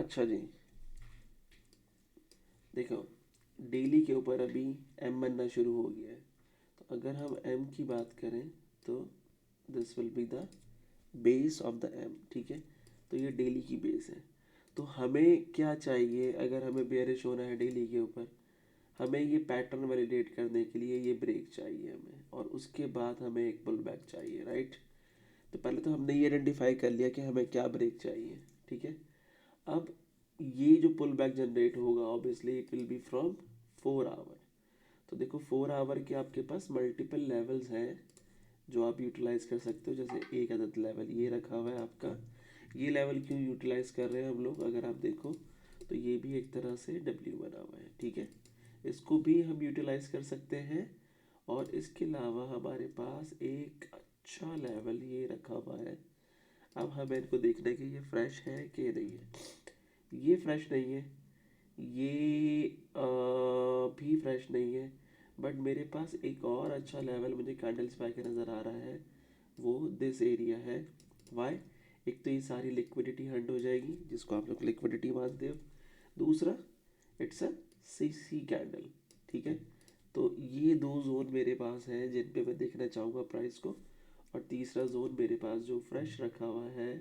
अच्छा जी, देखो डेली के ऊपर अभी एम बनना शुरू हो गया है, तो अगर हम एम की बात करें तो this will be the base of the M, ठीक है। तो ये डेली की बेस है। तो हमें क्या चाहिए, अगर हमें बेयरिश होना है डेली के ऊपर, हमें ये पैटर्न वैलिडेट करने के लिए ये ब्रेक चाहिए हमें, और उसके बाद हमें एक पुल बैक चाहिए, राइट। तो पहले तो हमने ये आइडेंटिफाई कर लिया कि हमें क्या ब्रेक चाहिए, ठीक है। अब ये जो पुल बैक जनरेट होगा obviously it will be from 4 hour. तो देखो 4 आवर के आपके पास मल्टीपल लेवल्स हैं जो आप यूटिलाइज कर सकते हो। जैसे एक अदद लेवल ये रखा हुआ है आपका, ये लेवल क्यों यूटिलाइज कर रहे हैं हम लोग, अगर आप देखो तो ये भी एक तरह से डब्ल्यू बना हुआ है, ठीक है। इसको भी हम यूटिलाइज कर सकते हैं। और इसके अलावा हमारे पास एक अच्छा लेवल ये रखा हुआ है। अब हमें इनको देखना है कि ये फ्रेश है कि नहीं है। ये फ्रेश नहीं है, ये भी फ्रेश नहीं है, बट मेरे पास एक और अच्छा लेवल मुझे कैंडल स्पाई के नज़र आ रहा है, वो दिस एरिया है। वाई, एक तो ये सारी लिक्विडिटी हंड हो जाएगी जिसको आप लोग लिक्विडिटी मानते हो, दूसरा it's a C C candle, ठीक है। तो ये दो जोन मेरे पास हैं जिन पे मैं देखना चाहूँगा प्राइस को। और तीसरा जोन मेरे पास जो फ्रेश रखा हुआ है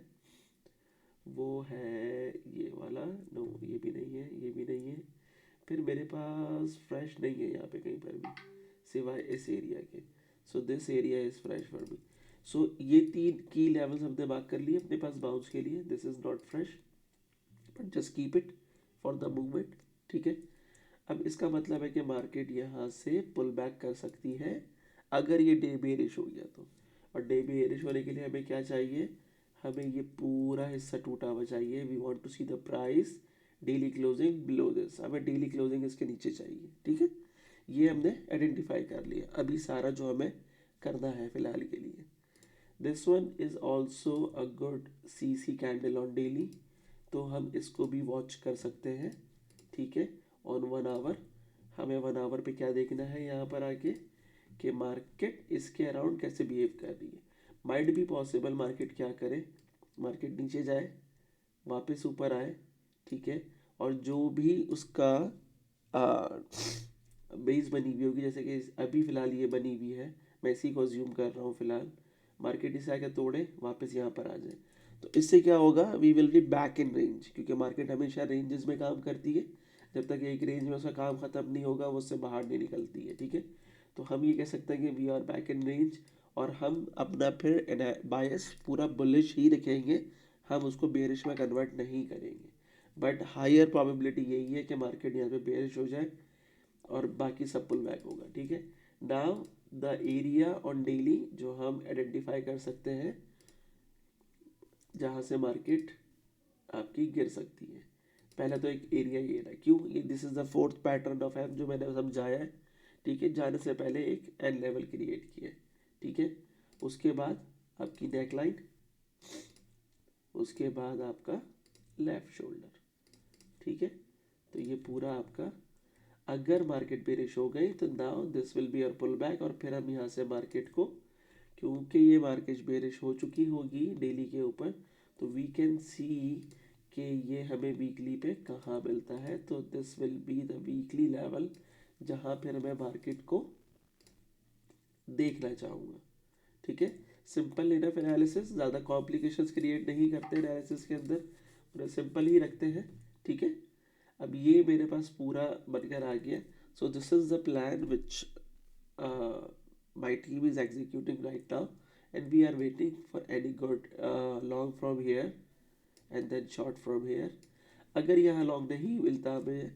वो है ये वाला। नो, ये भी नहीं है, ये भी नहीं है। फिर मेरे पास फ्रेश नहीं है यहाँ पे कहीं पर भी सिवाय इस एरिया के। So this area is fresh for me. So ये तीन की लेवल्स हमने मार्क कर लिए अपने पास बाउंस के लिए। This is not fresh but just keep it for the movement, ठीक है। अब इसका मतलब है कि मार्केट यहाँ से पुल बैक कर सकती है अगर ये डे बेरिश हो गया तो। और डे बेरिश होने के लिए हमें क्या चाहिए, हमें ये पूरा हिस्सा टूटा हुआ चाहिए। We want to see the price daily closing below this, हमें डेली क्लोजिंग इसके नीचे चाहिए, ठीक है। ये हमने आइडेंटिफाई कर लिया। अभी सारा जो हमें करना है फिलहाल के लिए, this one is also a good C C candle on daily, तो हम इसको भी वॉच कर सकते हैं, ठीक है। ऑन 1 आवर हमें 1 आवर पे क्या देखना है यहाँ पर आके, कि मार्केट इसके अराउंड कैसे बिहेव कर रही है। माइट भी पॉसिबल मार्केट क्या करे, मार्केट नीचे जाए वापस ऊपर आए, ठीक है। और जो भी उसका बेस बनी हुई होगी, जैसे कि अभी फ़िलहाल ये बनी हुई है, मैं इसी को अज्यूम कर रहा हूँ फ़िलहाल, मार्केट इसे आके तोड़े वापस यहाँ पर आ जाए, तो इससे क्या होगा, we will be back in range. क्योंकि मार्केट हमेशा रेंजेस में काम करती है, जब तक एक रेंज में उसका काम ख़त्म नहीं होगा वो उससे बाहर नहीं निकलती है, ठीक है। तो हम ये कह सकते हैं कि we are back in range, और हम अपना फिर बायस पूरा बुलिश ही रखेंगे, हम उसको बेरिश में कन्वर्ट नहीं करेंगे। बट हायर प्रोबेबिलिटी यही है कि मार्केट यहाँ पे बेरिश हो जाए और बाकी सब पुल बैक होगा, ठीक है। Now the area on daily जो हम आइडेंटिफाई कर सकते हैं जहाँ से मार्केट आपकी गिर सकती है, पहला तो एक एरिया ये रहा। क्यों, ये this is the fourth pattern of M जो मैंने समझाया है, ठीक है। जाने से पहले एक एन लेवल क्रिएट किया, ठीक है। उसके बाद आपकी नेक लाइन, उसके बाद आपका लेफ्ट शोल्डर, ठीक है। तो ये पूरा आपका, अगर मार्केट बेरिश हो गई तो नाउ दिस विल बी और पुल बैक, और फिर हम यहाँ से मार्केट को, क्योंकि ये मार्केट बेरिश हो चुकी होगी डेली के ऊपर, तो वी कैन सी कि ये हमें वीकली पे कहाँ मिलता है। तो this will be the weekly level जहाँ फिर मैं मार्केट को देखना चाहूँगा, ठीक है। सिंपल इनफ एनालिसिस, ज़्यादा कॉम्प्लिकेशंस क्रिएट नहीं करते एनालिसिस के अंदर, पूरा सिंपल ही रखते हैं, ठीक है। अब ये मेरे पास पूरा बनकर आ गया। सो this is the plan which my team is executing right now, and we are waiting for any good long from here and then short from here. अगर यहाँ लॉन्ग नहीं मिलता हमें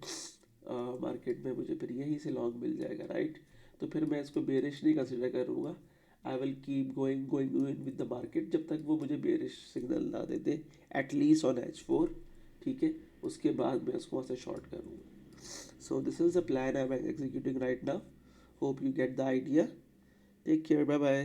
मार्केट में, मुझे फिर यहीं से लॉन्ग मिल जाएगा, राइट। तो फिर मैं इसको बेरिश नहीं कंसिडर करूँगा। I will keep going going with the market जब तक वो मुझे बेरिश सिग्नल ना दे दे, एटलीस्ट ऑन H4, ठीक है। उसके बाद मैं उसको वहाँ से शॉर्ट करूँगा। So this is the plan I am executing right now. Hope you get the idea. Take care, bye bye.